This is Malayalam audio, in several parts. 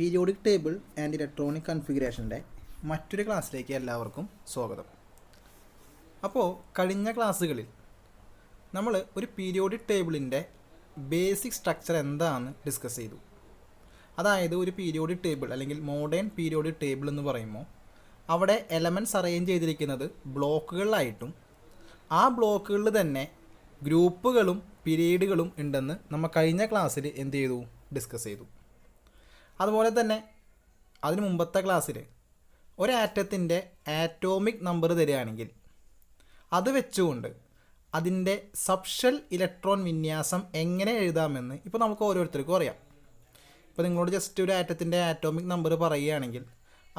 പീരിയോഡിക് ടേബിൾ ആൻഡ് ഇലക്ട്രോണിക് കൺഫിഗറേഷൻ്റെ മറ്റൊരു ക്ലാസ്സിലേക്ക് എല്ലാവർക്കും സ്വാഗതം. അപ്പോൾ കഴിഞ്ഞ ക്ലാസ്സുകളിൽ നമ്മൾ ഒരു പീരിയോഡിക് ടേബിളിൻ്റെ ബേസിക് സ്ട്രക്ചർ എന്താണെന്ന് ഡിസ്കസ് ചെയ്തു. അതായത് ഒരു പീരിയോഡിക് ടേബിൾ അല്ലെങ്കിൽ മോഡേൺ പീരിയോഡിക് ടേബിൾ എന്ന് പറയുമ്പോൾ അവിടെ എലമെൻറ്റ്സ് അറേഞ്ച് ചെയ്തിരിക്കുന്നത് ബ്ലോക്കുകളിലായിട്ടും ആ ബ്ലോക്കുകളിൽ തന്നെ ഗ്രൂപ്പുകളും പീരീഡുകളും ഉണ്ടെന്ന് നമ്മൾ കഴിഞ്ഞ ക്ലാസ്സിൽ എന്ത് ചെയ്തു, ഡിസ്കസ് ചെയ്തു. അതുപോലെ തന്നെ അതിന് മുമ്പത്തെ ക്ലാസ്സിൽ ഒരു ആറ്റത്തിൻ്റെ ആറ്റോമിക് നമ്പർ തരികയാണെങ്കിൽ അത് വെച്ചുകൊണ്ട് അതിൻ്റെ സബ്ഷെൽ ഇലക്ട്രോൺ വിന്യാസം എങ്ങനെ എഴുതാമെന്ന് ഇപ്പോൾ നമുക്ക് ഓരോരുത്തർക്കും അറിയാം. ഇപ്പോൾ നിങ്ങളോട് ജസ്റ്റ് ഒരു ആറ്റത്തിൻ്റെ ആറ്റോമിക് നമ്പർ പറയുകയാണെങ്കിൽ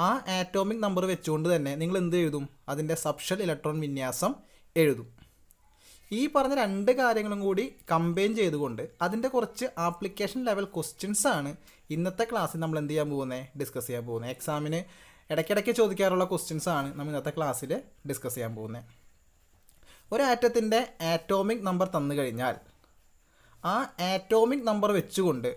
ആ ആറ്റോമിക് നമ്പർ വെച്ചുകൊണ്ട് തന്നെ നിങ്ങൾ എന്ത് എഴുതും, അതിൻ്റെ സബ്ഷെൽ ഇലക്ട്രോൺ വിന്യാസം എഴുതും. ഈ പറഞ്ഞ രണ്ട് കാര്യങ്ങളും കൂടി കമ്പൈൻ ചെയ്തുകൊണ്ട് അതിൻ്റെ കുറച്ച് ആപ്ലിക്കേഷൻ ലെവൽ ക്വസ്റ്റ്യൻസ് ആണ് ഇന്നത്തെ ക്ലാസ്സിൽ നമ്മൾ എന്ത് ചെയ്യാൻ പോകുന്നത്, ഡിസ്കസ് ചെയ്യാൻ പോകുന്നത്. എക്സാമിന് ഇടയ്ക്കിടയ്ക്ക് ചോദിക്കാറുള്ള ക്വസ്റ്റ്യൻസ് ആണ് നമ്മൾ ഇന്നത്തെ ക്ലാസ്സിൽ ഡിസ്കസ് ചെയ്യാൻ പോകുന്നത്. ഒരു ആറ്റത്തിൻ്റെ ആറ്റോമിക് നമ്പർ തന്നു കഴിഞ്ഞാൽ ആ ആറ്റോമിക് നമ്പർ വെച്ചുകൊണ്ട്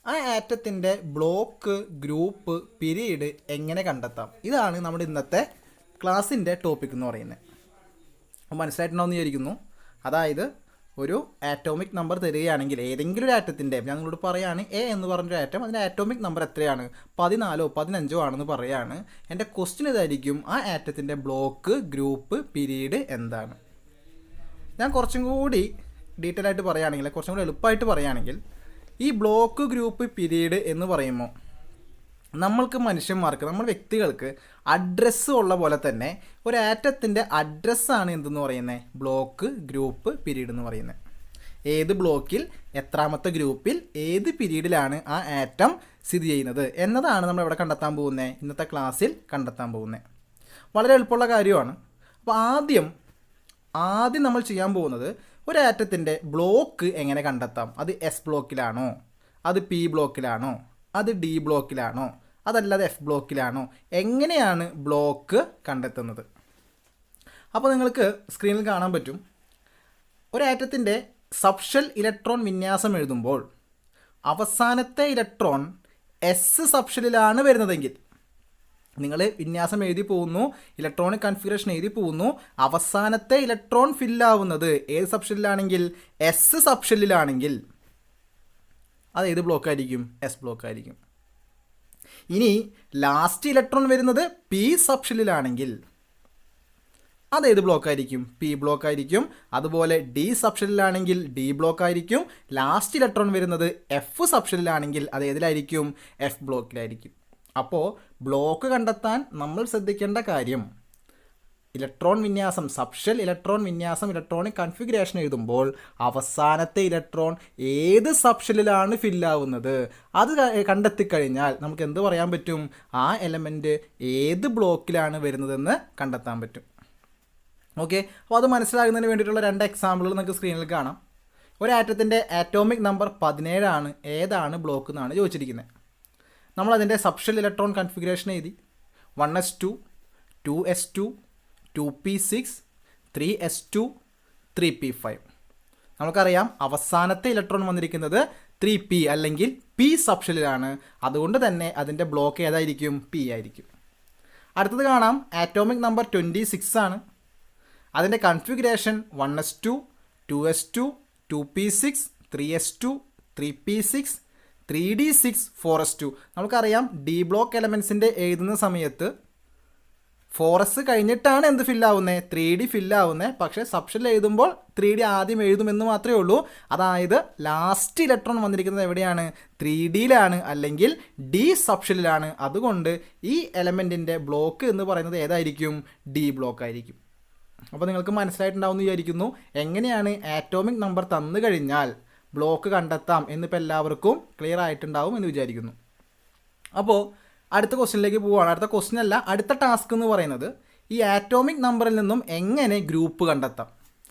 ആ ആറ്റത്തിൻ്റെ ബ്ലോക്ക്, ഗ്രൂപ്പ്, പീരീഡ് എങ്ങനെ കണ്ടെത്താം, ഇതാണ് നമ്മുടെ ഇന്നത്തെ ക്ലാസ്സിൻ്റെ ടോപ്പിക് എന്ന് പറയുന്നത്. മനസ്സിലായിട്ടുണ്ടാവുമെന്ന് വിചാരിക്കുന്നു. അതായത് ഒരു ആറ്റോമിക് നമ്പർ തരികയാണെങ്കിൽ ഏതെങ്കിലും ഒരു ആറ്റത്തിൻ്റെ, ഞാൻ നിങ്ങളോട് പറയുകയാണ് എ എന്ന് പറഞ്ഞൊരു ആറ്റം, അതിൻ്റെ ആറ്റോമിക് നമ്പർ എത്രയാണ്, 14 15 ആണെന്ന് പറയുകയാണ്. എൻ്റെ ക്വസ്റ്റ്യൻ ഇതായിരിക്കും, ആ ആറ്റത്തിൻ്റെ ബ്ലോക്ക്, ഗ്രൂപ്പ്, പീരീഡ് എന്താണ്. ഞാൻ കുറച്ചും കൂടി ഡീറ്റെയിൽ ആയിട്ട് പറയുകയാണെങ്കിൽ, കുറച്ചും കൂടി എളുപ്പമായിട്ട് പറയുകയാണെങ്കിൽ, ഈ ബ്ലോക്ക്, ഗ്രൂപ്പ്, പീരീഡ് എന്ന് പറയുമ്പോൾ നമ്മൾക്ക് മനുഷ്യന്മാർക്ക്, നമ്മൾ വ്യക്തികൾക്ക് അഡ്രസ്സ് ഉള്ള പോലെ തന്നെ ഒരു ആറ്റത്തിൻ്റെ അഡ്രസ്സാണ് എന്തെന്ന് പറയുന്നത്, ബ്ലോക്ക്, ഗ്രൂപ്പ്, പീരീഡ് എന്ന് പറയുന്നത്. ഏത് ബ്ലോക്കിൽ, എത്രാമത്തെ ഗ്രൂപ്പിൽ, ഏത് പീരീഡിലാണ് ആ ആറ്റം സ്ഥിതി ചെയ്യുന്നത് എന്നതാണ് നമ്മൾ ഇവിടെ കണ്ടെത്താൻ പോകുന്നത്, ഇന്നത്തെ ക്ലാസ്സിൽ കണ്ടെത്താൻ പോകുന്നത്. വളരെ എളുപ്പമുള്ള കാര്യമാണ്. അപ്പോൾ ആദ്യം നമ്മൾ ചെയ്യാൻ പോകുന്നത് ഒരു ആറ്റത്തിൻ്റെ ബ്ലോക്ക് എങ്ങനെ കണ്ടെത്താം. അത് എസ് ബ്ലോക്കിലാണോ, അത് പി ബ്ലോക്കിലാണോ, അത് ഡി ബ്ലോക്കിലാണോ, അതല്ലാതെ എഫ് ബ്ലോക്കിലാണോ, എങ്ങനെയാണ് ബ്ലോക്ക് കണ്ടെത്തുന്നത്. അപ്പോൾ നിങ്ങൾക്ക് സ്ക്രീനിൽ കാണാൻ പറ്റും, ഒരു ആറ്റത്തിൻ്റെ സബ്ഷെൽ ഇലക്ട്രോൺ വിന്യാസം എഴുതുമ്പോൾ അവസാനത്തെ ഇലക്ട്രോൺ എസ് സബ്ഷെല്ലിലാണ് വരുന്നതെങ്കിൽ, നിങ്ങൾ വിന്യാസം എഴുതി പോകുന്നു, ഇലക്ട്രോണിക് കൺഫിഗറേഷൻ എഴുതി പോകുന്നു, അവസാനത്തെ ഇലക്ട്രോൺ ഫില്ലാവുന്നത് ഏത് സബ്ഷെല്ലിലാണെങ്കിൽ, എസ് സബ്ഷെല്ലിലാണെങ്കിൽ അത് ഏത് ബ്ലോക്കായിരിക്കും, എസ് ബ്ലോക്കായിരിക്കും. ഇനി ലാസ്റ്റ് ഇലക്ട്രോൺ വരുന്നത് പി സബ്ഷെല്ലിലാണെങ്കിൽ അതേത് ബ്ലോക്കായിരിക്കും, പി ബ്ലോക്കായിരിക്കും. അതുപോലെ ഡി സബ്ഷെല്ലിലാണെങ്കിൽ ഡി ബ്ലോക്കായിരിക്കും. ലാസ്റ്റ് ഇലക്ട്രോൺ വരുന്നത് എഫ് സബ്ഷെല്ലിലാണെങ്കിൽ അത് ഏതിലായിരിക്കും, എഫ് ബ്ലോക്കിലായിരിക്കും. അപ്പോൾ ബ്ലോക്ക് കണ്ടെത്താൻ നമ്മൾ ശ്രദ്ധിക്കേണ്ട കാര്യം, ഇലക്ട്രോൺ വിന്യാസം, സബ്ഷെൽ ഇലക്ട്രോൺ വിന്യാസം, ഇലക്ട്രോണിക് കൺഫിഗറേഷൻ എഴുതുമ്പോൾ അവസാനത്തെ ഇലക്ട്രോൺ ഏത് സബ്ഷെല്ലിലാണ് ഫില്ലാവുന്നത് അത് കണ്ടെത്തിക്കഴിഞ്ഞാൽ നമുക്ക് എന്ത് പറയാൻ പറ്റും, ആ എലമെൻറ്റ് ഏത് ബ്ലോക്കിലാണ് വരുന്നതെന്ന് കണ്ടെത്താൻ പറ്റും. ഓക്കെ, അപ്പോൾ അത് മനസ്സിലാകുന്നതിന് വേണ്ടിയിട്ടുള്ള രണ്ട് എക്സാമ്പിളുകൾ നമുക്ക് സ്ക്രീനിൽ കാണാം. ഒരു ആറ്റത്തിൻ്റെ ആറ്റോമിക് നമ്പർ 17 ആണ്, ഏതാണ് ബ്ലോക്ക് എന്നാണ് ചോദിച്ചിരിക്കുന്നത്. നമ്മളതിൻ്റെ സബ്ഷെൽ ഇലക്ട്രോൺ കൺഫിഗറേഷൻ എഴുതി, 1s2 2s2 2p6 3s2 3p5. നമുക്കറിയാം അവസാനത്തെ ഇലക്ട്രോൺ വന്നിരിക്കുന്നത് 3p അല്ലെങ്കിൽ പി സബ്ഷെല്ലിലാണ്. അതുകൊണ്ട് തന്നെ അതിൻ്റെ ബ്ലോക്ക് ഏതായിരിക്കും, പി ആയിരിക്കും. അടുത്തത് കാണാം, ആറ്റോമിക് നമ്പർ 26 ആണ്. അതിൻ്റെ configuration 1s2 2s2 2p6 3s2 3p6 3d6 4s2. നമുക്കറിയാം ഡി ബ്ലോക്ക് എലമെൻസിൻ്റെ എഴുതുന്ന സമയത്ത് 4s കഴിഞ്ഞിട്ടാണ് എന്ത് ഫില്ലാവുന്നത്, 3d ഫില്ലാവുന്നത്. പക്ഷേ സബ്ഷെൽ എഴുതുമ്പോൾ 3d ആദ്യം എഴുതുമെന്ന് മാത്രമേ ഉള്ളൂ. അതായത് ലാസ്റ്റ് ഇലക്ട്രോൺ വന്നിരിക്കുന്നത് എവിടെയാണ്, 3dയിലാണ് അല്ലെങ്കിൽ ഡി സബ്ഷെല്ലിലാണ്. അതുകൊണ്ട് ഈ എലമെൻറ്റിൻ്റെ ബ്ലോക്ക് എന്ന് പറയുന്നത് ഏതായിരിക്കും, ഡി ബ്ലോക്ക് ആയിരിക്കും. അപ്പോൾ നിങ്ങൾക്ക് മനസ്സിലായിട്ടുണ്ടാവുമെന്ന് വിചാരിക്കുന്നു എങ്ങനെയാണ് ആറ്റോമിക് നമ്പർ തന്നു കഴിഞ്ഞാൽ ബ്ലോക്ക് കണ്ടെത്താം എന്നിപ്പോൾ എല്ലാവർക്കും ക്ലിയർ ആയിട്ടുണ്ടാവും എന്ന് വിചാരിക്കുന്നു. അപ്പോൾ അടുത്ത ക്വസ്റ്റ്യനിലേക്ക് പോവുകയാണ്. അടുത്ത ക്വസ്റ്റ്യൻ അല്ല, അടുത്ത ടാസ്ക് എന്ന് പറയുന്നത് ഈ ആറ്റോമിക് നമ്പറിൽ നിന്നും എങ്ങനെ ഗ്രൂപ്പ് കണ്ടെത്താം.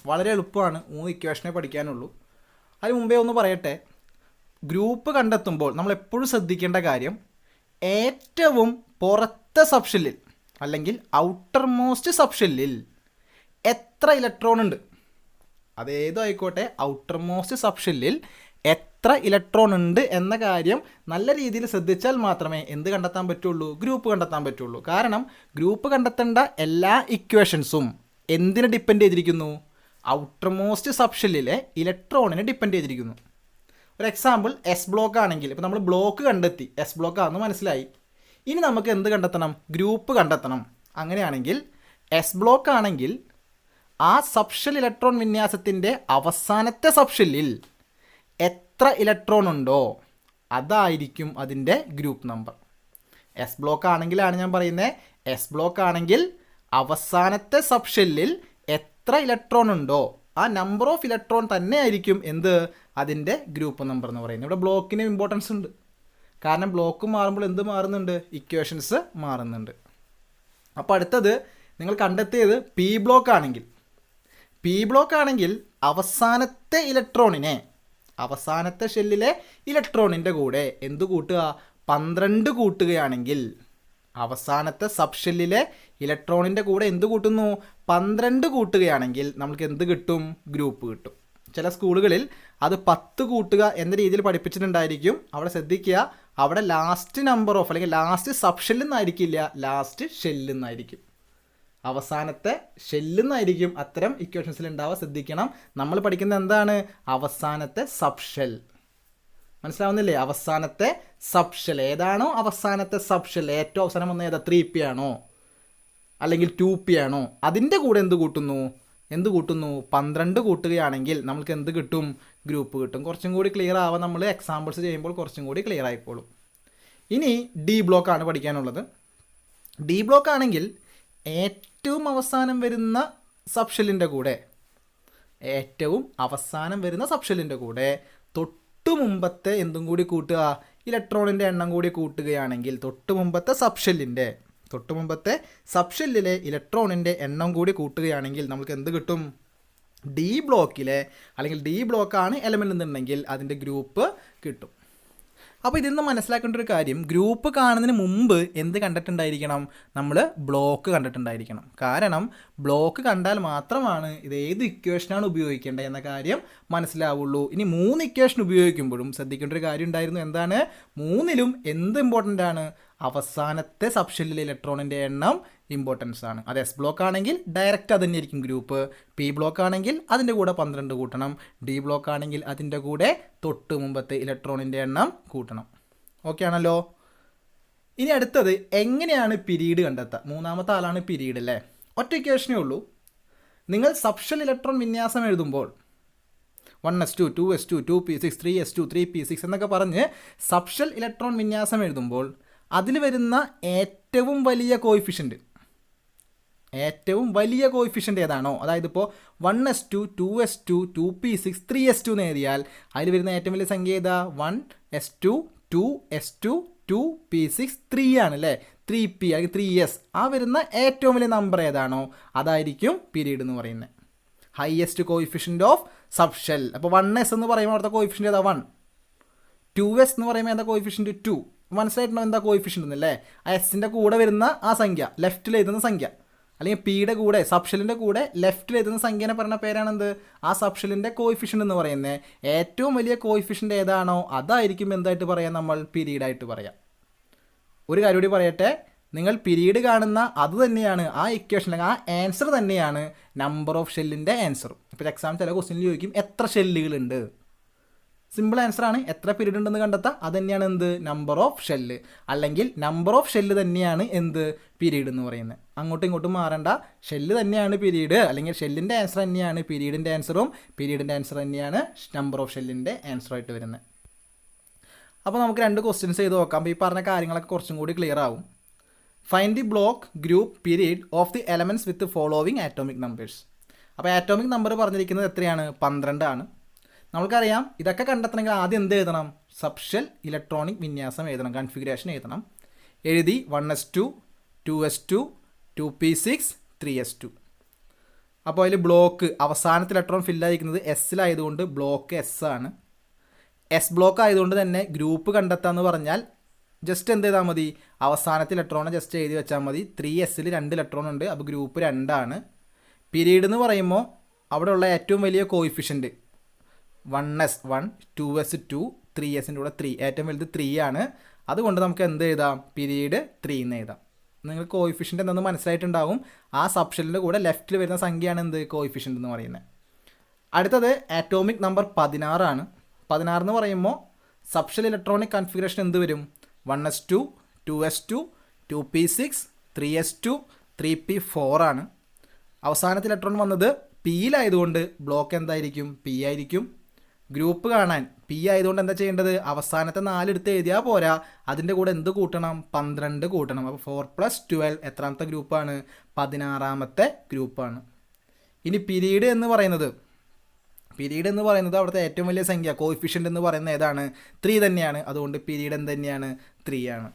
വളരെ എളുപ്പമാണ്, 3 ഇക്വേഷനെ പഠിക്കാനുള്ളൂ. അതിന് മുമ്പേ ഒന്ന് പറയട്ടെ, ഗ്രൂപ്പ് കണ്ടെത്തുമ്പോൾ നമ്മൾ എപ്പോഴും ശ്രദ്ധിക്കേണ്ട കാര്യം, ഏറ്റവും പുറത്തെ സബ്ഷെല്ലിൽ അല്ലെങ്കിൽ ഔട്ടർ മോസ്റ്റ് സബ്ഷെല്ലിൽ എത്ര ഇലക്ട്രോൺ ഉണ്ട്, അതേതും ആയിക്കോട്ടെ, ഔട്ടർ മോസ്റ്റ് സബ്ഷെല്ലിൽ എത്ര ഇലക്ട്രോൺ ഉണ്ട് എന്ന കാര്യം നല്ല രീതിയിൽ ശ്രദ്ധിച്ചാൽ മാത്രമേ എന്ത് കണ്ടെത്താൻ പറ്റുള്ളൂ, ഗ്രൂപ്പ് കണ്ടെത്താൻ പറ്റുള്ളൂ. കാരണം ഗ്രൂപ്പ് കണ്ടെത്തേണ്ട എല്ലാ ഇക്വേഷൻസും എന്തിനെ ഡിപ്പെൻഡ് ചെയ്തിരിക്കുന്നു, ഔട്ടർ മോസ്റ്റ് സബ്ഷെല്ലിലെ ഇലക്ട്രോണിനെ ഡിപ്പെൻഡ് ചെയ്തിരിക്കുന്നു. ഒരു എക്സാമ്പിൾ എസ് ബ്ലോക്ക് ആണെങ്കിൽ, ഇപ്പോൾ നമ്മൾ ബ്ലോക്ക് കണ്ടെത്തി, എസ് ബ്ലോക്ക് ആണെന്ന് മനസ്സിലായി. ഇനി നമുക്ക് എന്ത് കണ്ടെത്തണം, ഗ്രൂപ്പ് കണ്ടെത്തണം. അങ്ങനെയാണെങ്കിൽ എസ് ബ്ലോക്ക് ആണെങ്കിൽ ആ സബ്ഷെൽ ഇലക്ട്രോൺ വിന്യാസത്തിൻ്റെ അവസാനത്തെ സബ്ഷെല്ലിൽ എത്ര ഇലക്ട്രോൺ ഉണ്ടോ അതായിരിക്കും അതിൻ്റെ ഗ്രൂപ്പ് നമ്പർ. എസ് ബ്ലോക്ക് ആണെങ്കിലാണ് ഞാൻ പറയുന്നത്, എസ് ബ്ലോക്ക് ആണെങ്കിൽ അവസാനത്തെ സബ്ഷെല്ലിൽ എത്ര ഇലക്ട്രോൺ ഉണ്ടോ ആ നമ്പർ ഓഫ് ഇലക്ട്രോൺ തന്നെ ആയിരിക്കും എന്ത്, അതിൻ്റെ ഗ്രൂപ്പ് നമ്പർ എന്ന് പറയുന്നത്. ഇവിടെ ബ്ലോക്കിന് ഇമ്പോർട്ടൻസ് ഉണ്ട്. കാരണം ബ്ലോക്ക് മാറുമ്പോൾ എന്ത് മാറുന്നുണ്ട്, ഇക്വേഷൻസ് മാറുന്നുണ്ട്. അപ്പോൾ അടുത്തത് നിങ്ങൾ കണ്ടെത്തിയത് പി ബ്ലോക്ക് ആണെങ്കിൽ, പി ബ്ലോക്ക് ആണെങ്കിൽ അവസാനത്തെ ഇലക്ട്രോണിനെ, അവസാനത്തെ ഷെല്ലിലെ ഇലക്ട്രോണിൻ്റെ കൂടെ എന്ത് കൂട്ടുക, 12 കൂട്ടുകയാണെങ്കിൽ, അവസാനത്തെ സബ് ഷെല്ലിലെ ഇലക്ട്രോണിൻ്റെ കൂടെ എന്ത് കൂട്ടുന്നു, 12 കൂട്ടുകയാണെങ്കിൽ നമുക്ക് എന്ത് കിട്ടും, ഗ്രൂപ്പ് കിട്ടും. ചില സ്കൂളുകളിൽ അത് 10 കൂട്ടുക എന്ന രീതിയിൽ പഠിപ്പിച്ചിട്ടുണ്ടായിരിക്കും. അവിടെ ശ്രദ്ധിക്കുക, അവിടെ ലാസ്റ്റ് നമ്പർ ഓഫ് അല്ലെങ്കിൽ ലാസ്റ്റ് സബ് ഷെല്ലിൽ നിന്നായിരിക്കില്ല, ലാസ്റ്റ് ഷെല്ലിൽ നിന്നായിരിക്കും, അവസാനത്തെ ഷെല്ലിൽ നിന്നായിരിക്കും അത്തരം ഇക്വേഷൻസിൽ ഉണ്ടാവുക. ശ്രദ്ധിക്കണം, നമ്മൾ പഠിക്കുന്നത് എന്താണ്, അവസാനത്തെ സബ് ഷെൽ. മനസ്സിലാവുന്നില്ലേ, അവസാനത്തെ സബ് ഷെൽ ഏതാണോ, അവസാനത്തെ സബ് ഷെൽ ഏറ്റവും അവസാനം വന്ന ഏതാ, 3P ആണോ അല്ലെങ്കിൽ 2P ആണോ, അതിൻ്റെ കൂടെ എന്ത് കൂട്ടുന്നു, 12 കൂട്ടുകയാണെങ്കിൽ നമുക്ക് എന്ത് കിട്ടും, ഗ്രൂപ്പ് കിട്ടും. കുറച്ചും കൂടി ക്ലിയർ ആവാൻ നമ്മൾ എക്സാമ്പിൾസ് ചെയ്യുമ്പോൾ കുറച്ചും കൂടി ക്ലിയർ ആയിക്കോളും. ഇനി ഡി ബ്ലോക്കാണ് പഠിക്കാനുള്ളത്. ഡി ബ്ലോക്ക് ആണെങ്കിൽ ഏറ്റവും അവസാനം വരുന്ന സബ്ഷെല്ലിൻ്റെ കൂടെ, ഏറ്റവും അവസാനം വരുന്ന സബ്ഷെല്ലിൻ്റെ കൂടെ തൊട്ട് മുമ്പത്തെ എന്തും കൂടി കൂട്ടുക, ഇലക്ട്രോണിൻ്റെ എണ്ണം കൂടി കൂട്ടുകയാണെങ്കിൽ, തൊട്ട് മുമ്പത്തെ സബ്ഷെല്ലിലെ ഇലക്ട്രോണിൻ്റെ എണ്ണം കൂടി കൂട്ടുകയാണെങ്കിൽ നമുക്ക് എന്ത് കിട്ടും, ഡി ബ്ലോക്കിലെ അല്ലെങ്കിൽ ഡി ബ്ലോക്കാണ് എലമെൻ്റ് എന്നുണ്ടെങ്കിൽ അതിൻ്റെ ഗ്രൂപ്പ് കിട്ടും. അപ്പോൾ ഇതിൽ നിന്ന് മനസ്സിലാക്കേണ്ട ഒരു കാര്യം, ഗ്രൂപ്പ് കാണുന്നതിന് മുമ്പ് എന്ത് കണ്ടിട്ടുണ്ടായിരിക്കണം, നമ്മൾ ബ്ലോക്ക് കണ്ടിട്ടുണ്ടായിരിക്കണം. കാരണം ബ്ലോക്ക് കണ്ടാൽ മാത്രമാണ് ഇത് ഏത് ഇക്വേഷനാണ് ഉപയോഗിക്കേണ്ടത് എന്ന കാര്യം മനസ്സിലാവുള്ളൂ. ഇനി 3 ഇക്വേഷൻ ഉപയോഗിക്കുമ്പോഴും ശ്രദ്ധിക്കേണ്ട ഒരു കാര്യം ഉണ്ടായിരുന്നു. എന്താണ്, 3ലും എന്ത് ഇമ്പോർട്ടൻ്റ് ആണ്, അവസാനത്തെ സബ്ഷെല്ലിലെ ഇലക്ട്രോണിൻ്റെ എണ്ണം ഇമ്പോർട്ടൻസ് ആണ്. അത് എസ് ബ്ലോക്ക് ആണെങ്കിൽ ഡയറക്റ്റ് അത് തന്നെയായിരിക്കും ഗ്രൂപ്പ്, പി ബ്ലോക്ക് ആണെങ്കിൽ അതിൻ്റെ കൂടെ 12 കൂട്ടണം, ഡി ബ്ലോക്ക് ആണെങ്കിൽ അതിൻ്റെ കൂടെ തൊട്ട് മുമ്പത്തെ ഇലക്ട്രോണിൻ്റെ എണ്ണം കൂട്ടണം. ഓക്കെ ആണല്ലോ. ഇനി അടുത്തത് എങ്ങനെയാണ് പിരീഡ് കണ്ടെത്തുക. മൂന്നാമത്തെ ആളാണ് പിരീഡ് അല്ലേ. ഒറ്റ ഇക്വേഷനേ ഉള്ളൂ. നിങ്ങൾ സബ്ഷെൽ ഇലക്ട്രോൺ വിന്യാസം എഴുതുമ്പോൾ 1s2 2s2 2p6 3s2 3p6 എന്നൊക്കെ പറഞ്ഞ് സബ്ഷെൽ ഇലക്ട്രോൺ വിന്യാസം എഴുതുമ്പോൾ അതിൽ വരുന്ന ഏറ്റവും വലിയ കോയിഫിഷ്യൻ്റ് ഏതാണോ, അതായത് ഇപ്പോൾ 1s2 2s2 2p6 3s2 എന്ന് എഴുതിയാൽ അതിൽ വരുന്ന ഏറ്റവും വലിയ സംഖ്യ ഏതാ, 1s2 2s2 2p6 3 ആണ് അല്ലേ, 3p അല്ലെങ്കിൽ 3s. ആ വരുന്ന ഏറ്റവും വലിയ നമ്പർ ഏതാണോ അതായിരിക്കും പീരീഡ് എന്ന് പറയുന്നത്, ഹയസ്റ്റ് കോയിഫിഷ്യൻ്റ് ഓഫ് സബ്ഷെൽ. അപ്പോൾ 1s എന്ന് പറയുമ്പോൾ അവിടുത്തെ കോയിഫിഷ്യൻ്റ് ഏതാ 1, 2s എന്ന് പറയുമ്പോൾ എന്താ കോയിഫിഷ്യൻ്റ് 2. മനസ്സിലായിട്ടുണ്ടോ എന്താ കോയിഫിഷ്യൻ്റ് എന്നല്ലേ, ആ എസിൻ്റെ കൂടെ വരുന്ന ആ സംഖ്യ, ലെഫ്റ്റിൽ എഴുതുന്ന സംഖ്യ, അല്ലെങ്കിൽ പിയുടെ കൂടെ സബ്ഷെല്ലിൻ്റെ കൂടെ ലെഫ്റ്റിൽ എഴുതുന്ന സംഖ്യനെ പറയുന്ന പേരാണെന്ത്, ആ സബ്ഷെല്ലിൻ്റെ കോയിഫിഷ്യൻ്റ് എന്ന് പറയുന്നത്. ഏറ്റവും വലിയ കോയിഫിഷ്യൻ്റ് ഏതാണോ അതായിരിക്കും എന്തായിട്ട് പറയാം, നമ്മൾ പീരീഡായിട്ട് പറയാം. ഒരു കാര്യം കൂടി പറയട്ടെ, നിങ്ങൾ പീരീഡ് കാണുന്ന അത് തന്നെയാണ് ആ ഇക്വേഷൻ, ആ ആൻസർ തന്നെയാണ് നമ്പർ ഓഫ് ഷെല്ലിൻ്റെ ആൻസർ. ഇപ്പോൾ എക്സാം ചില ക്വസ്റ്റ്യനിൽ ചോദിക്കും എത്ര ഷെല്ലുകളുണ്ട്, സിമ്പിൾ ആൻസറാണ്, എത്ര പീരീഡ് ഉണ്ടെന്ന് കണ്ടെത്താം, അത് തന്നെയാണ് എന്ത്, നമ്പർ ഓഫ് ഷെല്ല്. അല്ലെങ്കിൽ നമ്പർ ഓഫ് ഷെല്ല് തന്നെയാണ് എന്ത്, പീരീഡ് എന്ന് പറയുന്നത്. അങ്ങോട്ടും ഇങ്ങോട്ടും മാറേണ്ട, ഷെല്ല് തന്നെയാണ് പീരീഡ്, അല്ലെങ്കിൽ ഷെല്ലിൻ്റെ ആൻസർ തന്നെയാണ് പീരീഡിൻ്റെ ആൻസറും, പീരീഡിൻ്റെ ആൻസർ തന്നെയാണ് നമ്പർ ഓഫ് ഷെല്ലിൻ്റെ ആൻസറായിട്ട് വരുന്നത്. അപ്പോൾ നമുക്ക് 2 ക്വസ്റ്റ്യൻസ് ചെയ്ത് നോക്കാം. അപ്പോൾ ഈ പറഞ്ഞ കാര്യങ്ങളൊക്കെ കുറച്ചും കൂടി ക്ലിയർ ആവും. Find the block group period of the elements with following atomic numbers. അപ്പോൾ ആറ്റോമിക് നമ്പർ പറഞ്ഞിരിക്കുന്നത് എത്രയാണ്, 12 ആണ്. നമുക്കറിയാം ഇതൊക്കെ കണ്ടെത്തണമെങ്കിൽ ആദ്യം എന്ത് എഴുതണം, സബ്ഷെൽ ഇലക്ട്രോണിക് വിന്യാസം എഴുതണം, കൺഫിഗറേഷൻ എഴുതണം. എഴുതി 1s2 2s2 2p6 3s2. അപ്പോൾ അതിൽ ബ്ലോക്ക് അവസാനത്തെ ഇലക്ട്രോൺ ഫില്ലായിരിക്കുന്നത് എസ്സിലായതുകൊണ്ട് ബ്ലോക്ക് എസ് ആണ്. എസ് ബ്ലോക്ക് ആയതുകൊണ്ട് തന്നെ ഗ്രൂപ്പ് കണ്ടെത്താമെന്ന് പറഞ്ഞാൽ ജസ്റ്റ് എന്ത് ചെയ്താൽ മതി, അവസാനത്തെ ഇലക്ട്രോണെ ജസ്റ്റ് എഴുതി വെച്ചാൽ മതി. 3sൽ 2 ഇലക്ട്രോൺ ഉണ്ട്, അപ്പോൾ ഗ്രൂപ്പ് 2 ആണ്. പീരീഡ് എന്ന് പറയുമ്പോൾ അവിടെയുള്ള ഏറ്റവും വലിയ കോയിഫിഷ്യൻ്റ് 1s1 2s2 3sൻ്റെ കൂടെ 3 ഏറ്റവും വലുത് 3 ആണ്. അതുകൊണ്ട് നമുക്ക് എന്ത് എഴുതാം? പീരീഡ് 3 എന്ന് എഴുതാം. നിങ്ങൾ കോയിഫിഷ്യൻ്റ് എന്തെന്ന് മനസ്സിലായിട്ടുണ്ടാവും. ആ സബ്ഷെല്ലിൻ്റെ കൂടെ ലെഫ്റ്റിൽ വരുന്ന സംഖ്യയാണ് എന്ത്? കോയിഫിഷ്യൻ്റ് എന്ന് പറയുന്നത്. അടുത്തത് ആറ്റോമിക് നമ്പർ 16 ആണ്. 16 എന്ന് പറയുമ്പോൾ സബ്ഷെൽ ഇലക്ട്രോണിക് കൺഫിഗറേഷൻ എന്ത് വരും? 1s2 2s2 2p6 3s2 3p4 ആണ്. അവസാനത്തെ ഇലക്ട്രോൺ വന്നത് പിയിലായതുകൊണ്ട് ബ്ലോക്ക് എന്തായിരിക്കും? പി ആയിരിക്കും. ഗ്രൂപ്പ് കാണാൻ പി ആയതുകൊണ്ട് എന്താ ചെയ്യേണ്ടത്? അവസാനത്തെ 4 എടുത്ത് എഴുതിയാൽ പോരാ, അതിൻ്റെ കൂടെ എന്ത് കൂട്ടണം? 12 കൂട്ടണം. അപ്പോൾ 4 + 12 എത്രാമത്തെ ഗ്രൂപ്പാണ്? 16ാമത്തെ ഗ്രൂപ്പാണ്. ഇനി പീരീഡ് എന്ന് പറയുന്നത് അവിടുത്തെ ഏറ്റവും വലിയ സംഖ്യ കോയിഫിഷ്യൻ്റ് എന്ന് പറയുന്നത് ഏതാണ്? 3 തന്നെയാണ്. അതുകൊണ്ട് പീരീഡ് എന്ത് തന്നെയാണ്? 3 ആണ്.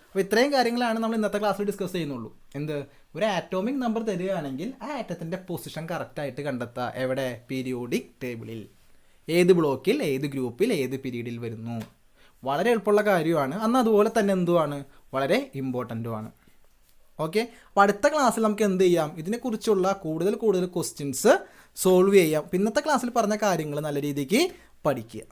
അപ്പോൾ ഇത്രയും കാര്യങ്ങളാണ് നമ്മൾ ഇന്നത്തെ ക്ലാസ്സിൽ ഡിസ്കസ് ചെയ്യുന്നുള്ളൂ. എന്ത്? ഒരു ആറ്റോമിക് നമ്പർ തരികയാണെങ്കിൽ ആ ആറ്റത്തിൻ്റെ പൊസിഷൻ കറക്റ്റായിട്ട് കണ്ടെത്തുക. എവിടെ? പീരിയോഡിക് ടേബിളിൽ. ഏത് ബ്ലോക്കിൽ, ഏത് ഗ്രൂപ്പിൽ, ഏത് പീരീഡിൽ വരുന്നു. വളരെ എളുപ്പമുള്ള കാര്യമാണ്. അന്ന് അതുപോലെ തന്നെ എന്തുമാണ്? വളരെ ഇമ്പോർട്ടൻറ്റുമാണ്. ഓക്കെ. അപ്പോൾ അടുത്ത ക്ലാസ്സിൽ നമുക്ക് എന്ത് ചെയ്യാം? ഇതിനെക്കുറിച്ചുള്ള കൂടുതൽ ക്വസ്റ്റ്യൻസ് സോൾവ് ചെയ്യാം. ഇന്നത്തെ ക്ലാസ്സിൽ പറഞ്ഞ കാര്യങ്ങൾ നല്ല രീതിക്ക് പഠിക്കുക.